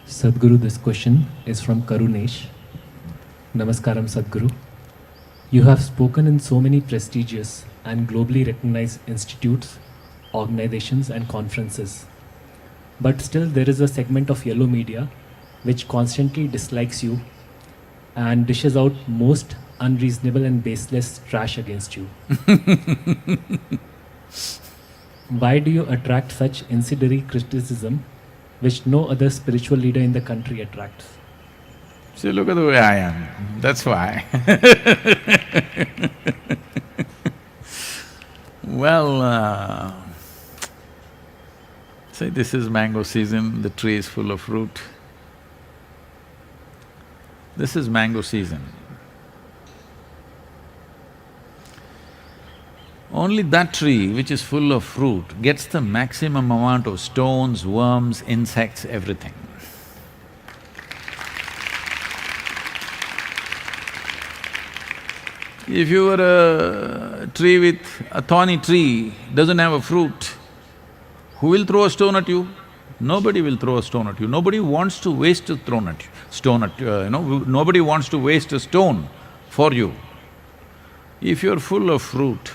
Sadhguru, this question is from Karunesh. Namaskaram, Sadhguru. You have spoken in so many prestigious and globally recognized institutes, organizations, and conferences. But still, there is a segment of yellow media which constantly dislikes you and dishes out most unreasonable and baseless trash against you. Why do you attract such incendiary criticism which no other spiritual leader in the country attracts? See, look at the way I am, that's why. Well, see, this is mango season, the tree is full of fruit. This is mango season. Only that tree which is full of fruit gets the maximum amount of stones, worms, insects, everything. If you were a tree with… a thorny tree, doesn't have a fruit, who will throw a stone at you? Nobody will throw a stone at you. Nobody wants to waste a stone at you, nobody wants to waste a stone for you. If you're full of fruit,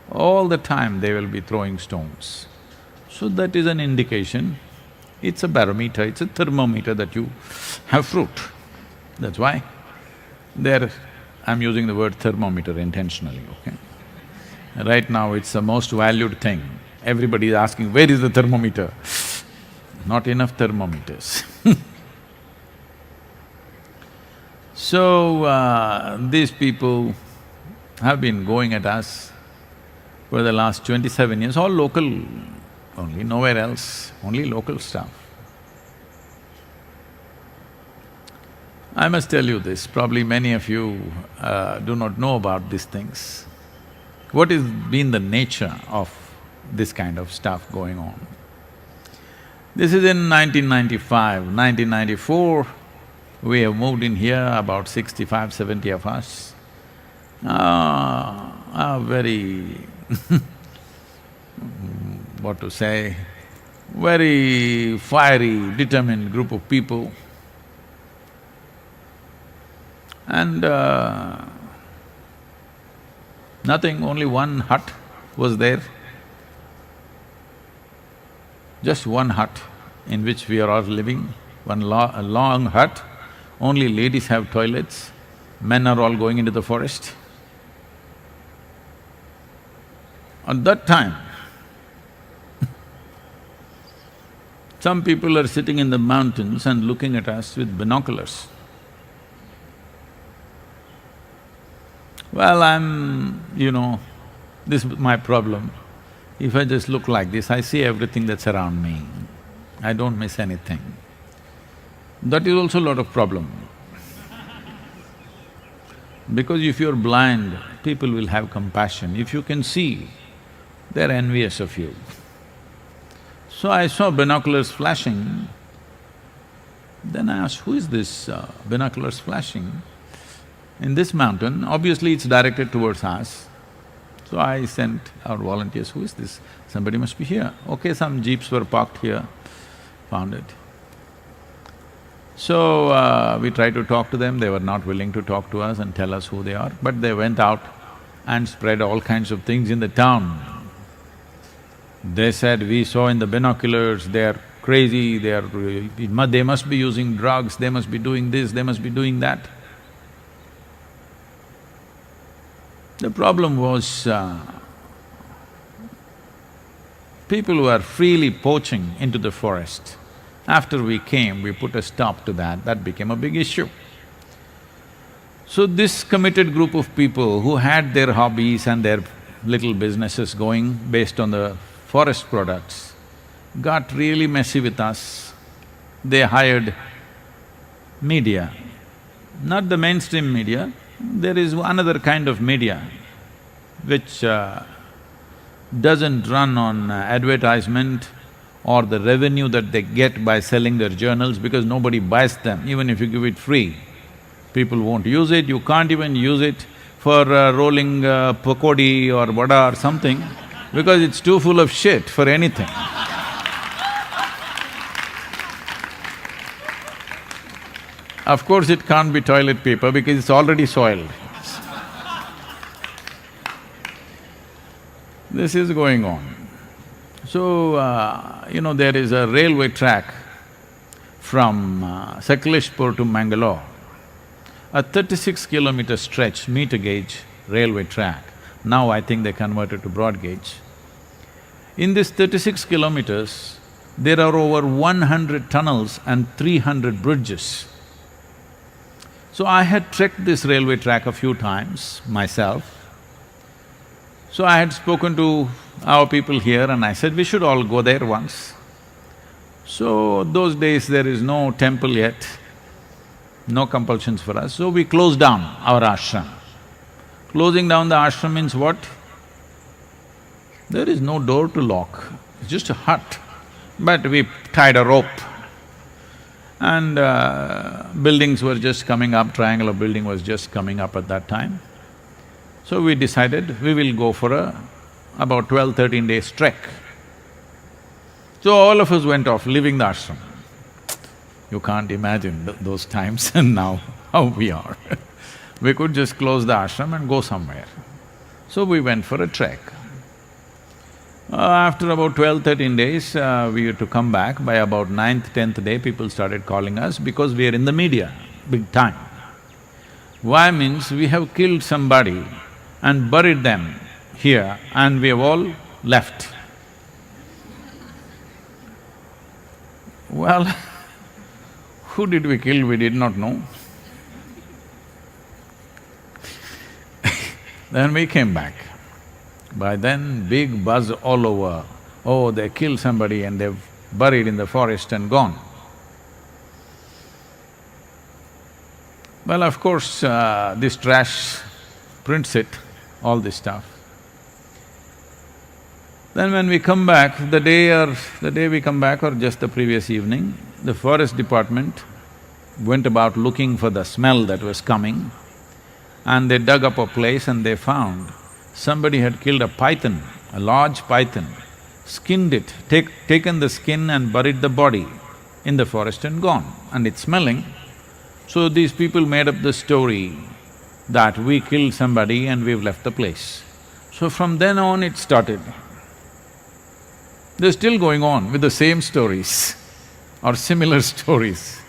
all the time they will be throwing stones. So that is an indication, it's a barometer, it's a thermometer that you have fruit. That's why I'm using the word thermometer intentionally, okay? Right now it's the most valued thing. Everybody is asking, where is the thermometer? Not enough thermometers. So, these people have been going at us for the last 27 years, all local only, nowhere else, only local stuff. I must tell you this, probably many of you do not know about these things. What has been the nature of this kind of stuff going on? This is in 1995, 1994, we have moved in here, about 65, 70 of us. Very what to say, very fiery, determined group of people. And nothing, only one hut was there. Just one hut in which we are all living, a long hut. Only ladies have toilets, men are all going into the forest. At that time, some people are sitting in the mountains and looking at us with binoculars. Well, this is my problem. If I just look like this, I see everything that's around me. I don't miss anything. That is also a lot of problem. Because if you're blind, people will have compassion. If you can see, they're envious of you. So I saw binoculars flashing. Then I asked, who is this binoculars flashing? In this mountain, obviously it's directed towards us. So I sent our volunteers, who is this? Somebody must be here. Okay, some jeeps were parked here, found it. So we tried to talk to them, they were not willing to talk to us and tell us who they are, but they went out and spread all kinds of things in the town. They said, we saw in the binoculars, they're crazy, they must be using drugs, they must be doing this, they must be doing that. The problem was, people who are freely poaching into the forest. After we came, we put a stop to that became a big issue. So this committed group of people who had their hobbies and their little businesses going based on the forest products got really messy with us. They hired media, not the mainstream media. There is another kind of media which doesn't run on advertisement or the revenue that they get by selling their journals, because nobody buys them. Even if you give it free, people won't use it. You can't even use it for rolling pakodi or vada or something, because it's too full of shit for anything. Of course, it can't be toilet paper because it's already soiled. This is going on. So, there is a railway track from Sakaleshpur to Mangalore, a 36-kilometer stretch, meter gauge railway track. Now I think they converted to broad gauge. In this 36 kilometers, there are over 100 tunnels and 300 bridges. So I had trekked this railway track a few times myself. So I had spoken to our people here and I said, we should all go there once. So those days there is no temple yet, no compulsions for us, so we closed down our ashram. Closing down the ashram means what? There is no door to lock, it's just a hut. But we tied a rope and buildings were just coming up, triangular building was just coming up at that time. So we decided we will go for about 12-13 days trek. So all of us went off, leaving the ashram. You can't imagine those times and now how we are. We could just close the ashram and go somewhere. So we went for a trek. After about 12-13 days, we had to come back. By about 9th, 10th day, people started calling us because we are in the media, big time. Why means we have killed somebody and buried them here and we have all left. Well, who did we kill, we did not know. Then we came back. By then, big buzz all over, oh, they killed somebody and they've buried in the forest and gone. Well, of course, this trash prints it, all this stuff. Then when we come back, the day we come back or just the previous evening, the forest department went about looking for the smell that was coming and they dug up a place and they found somebody had killed a python, a large python, skinned it, taken the skin and buried the body in the forest and gone, and it's smelling. So these people made up the story that we killed somebody and we've left the place. So from then on it started. They're still going on with the same stories or similar stories.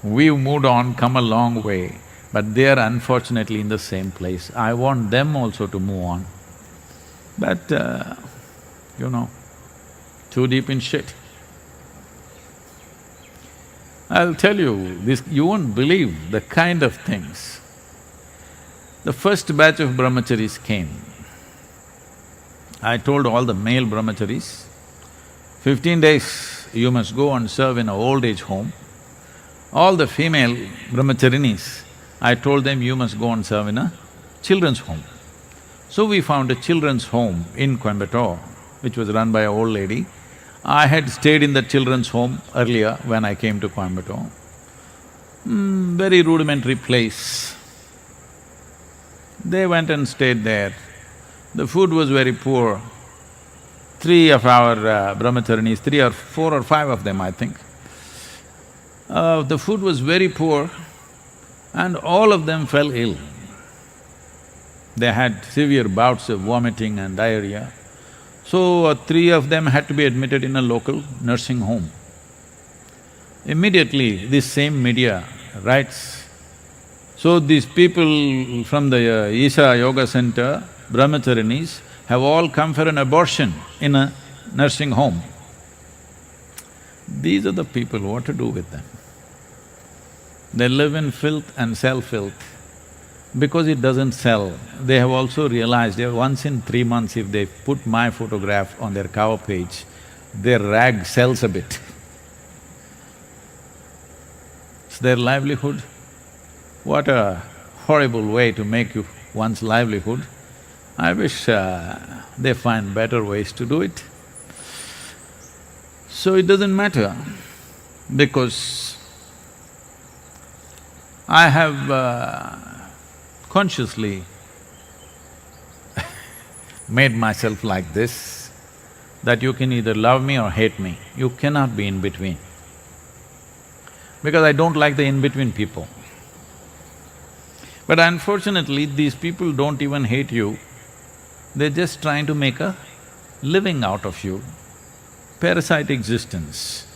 We've moved on, come a long way, but they are unfortunately in the same place. I want them also to move on. But, too deep in shit. I'll tell you, you won't believe the kind of things. The first batch of brahmacharis came. I told all the male brahmacharis, 15 days you must go and serve in an old age home. All the female brahmacharinis, I told them you must go and serve in a children's home. So we found a children's home in Coimbatore, which was run by an old lady. I had stayed in the children's home earlier when I came to Coimbatore. Very rudimentary place. They went and stayed there. The food was very poor. Three of our brahmacharinis, 3 or 4 or 5 of them, I think. The food was very poor and all of them fell ill. They had severe bouts of vomiting and diarrhea. So, 3 of them had to be admitted in a local nursing home. Immediately, this same media writes, so these people from the Isha Yoga Center, brahmacharinis, have all come for an abortion in a nursing home. These are the people, what to do with them? They live in filth and sell filth. Because it doesn't sell, they have also realized that once in 3 months if they put my photograph on their cover page, their rag sells a bit. It's their livelihood. What a horrible way to make one's livelihood. I wish they find better ways to do it. So it doesn't matter, because I have consciously made myself like this, that you can either love me or hate me, you cannot be in between. because I don't like the in-between people. But unfortunately, these people don't even hate you, they're just trying to make a living out of you. Parasite existence.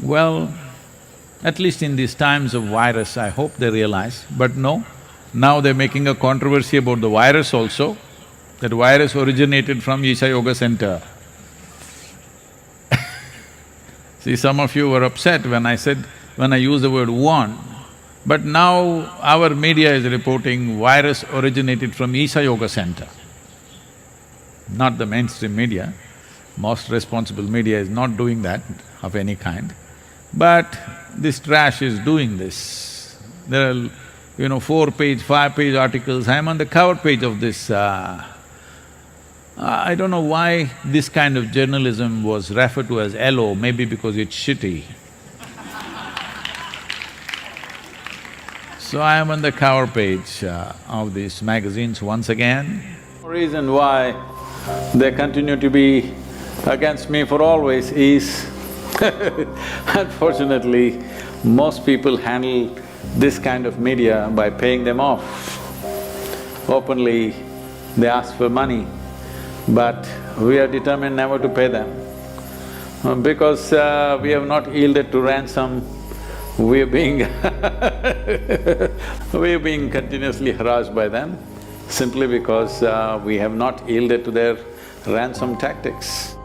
Well, at least in these times of virus, I hope they realize, but no, now they're making a controversy about the virus also, that virus originated from Isha Yoga Center. See, some of you were upset when I used the word one, but now our media is reporting virus originated from Isha Yoga Center. Not the mainstream media, most responsible media is not doing that of any kind. But this trash is doing this. There are, 4-page, 5-page articles, I'm on the cover page of this. I don't know why this kind of journalism was referred to as LO, maybe because it's shitty. So I am on the cover page of these magazines once again. Reason why they continue to be against me for always is unfortunately, most people handle this kind of media by paying them off. Openly, they ask for money, but we are determined never to pay them. Because we have not yielded to ransom, we are being we are being continuously harassed by them simply because we have not yielded to their ransom tactics.